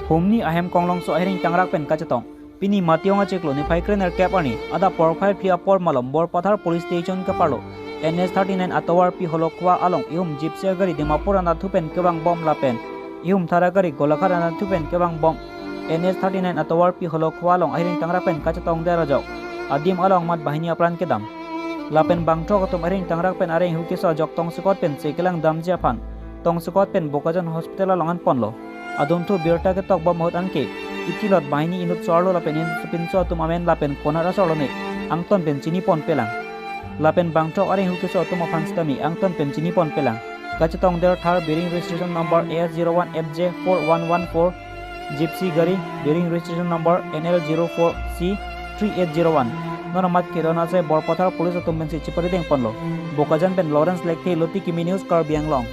Homni ahem konglong so ahiring tangrak pen kachatong. Pini mationg acheklo ni faikrener cap ani ada profile pli apor malom bor pathar police station ka parlo. NS39 atowar pi holokwa along ihum gypsy gari dimapur ana thupen kebang bom lapen. Ihum thara gari golakar ana thupen kebang bom. NS39 atowar pi holokwa along ahiring tangrak pen kachatong dera jok. Adim along mat bahini apran kedam. Lapen bangtho katum ahiring tangrak pen areng hukisa jok tong sukot pen sekelang damjia phan. Tong sukot pen bokajan hospital alongan ponlo. Adum thu birta ke tok bom hot anke. Itilot bahini inut sorlo lapen in supin so tum amen lapen konara sorlo ne. Angton pen chini pon pelang. Lapen bangtok areng hukisa tum afan stami angton pen chini pon pelang. Kachatong der thar bearing registration number AS01FJ4114 Gypsy gari bearing registration number NL04C3801. Nonamat kirona se borpathar police tum pen si chipari deng ponlo. Bokajan pen Lawrence Lekhe loti kimi news Karbianglong.